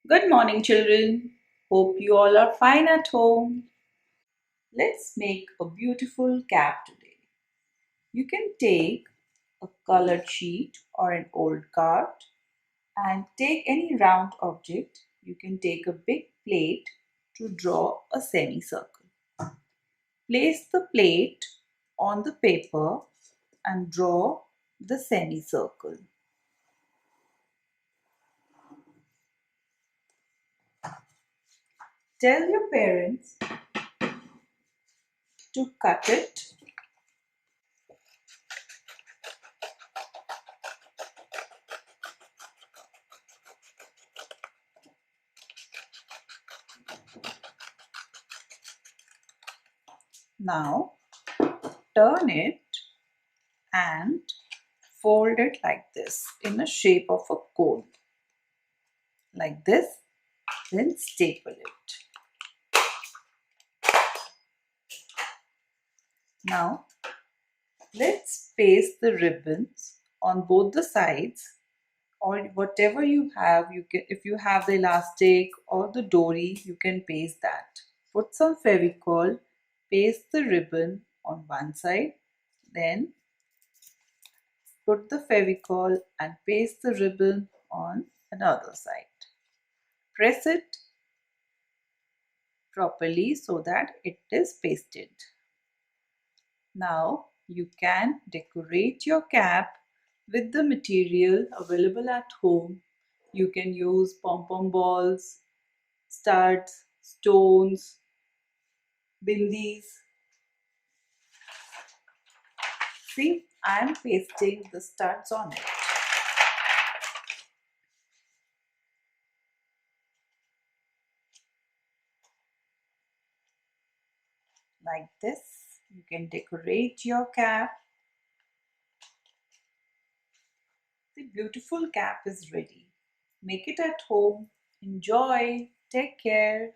Good morning, children. Hope you all are fine at home. Let's make a beautiful cap today. You can take a colored sheet or an old card and take any round object. You can take a big plate to draw a semicircle. Place the plate on the paper and draw the semicircle. Tell your parents to cut it. Now turn it and fold it like this in the shape of a cone, like this. Then staple it. Now let's paste the ribbons on both the sides, or whatever you have. You can, if you have the elastic or the dory, you can paste that. Put some fevicol, paste the ribbon on one side, then put the fevicol and paste the ribbon on another side. Press it properly so that it is pasted. Now you can decorate your cap with the material available at home. You can use pom-pom balls, studs, stones, bindis. See, I am pasting the studs on it. Like this, you can decorate your cap. The beautiful cap is ready. Make it at home. Enjoy. Take care.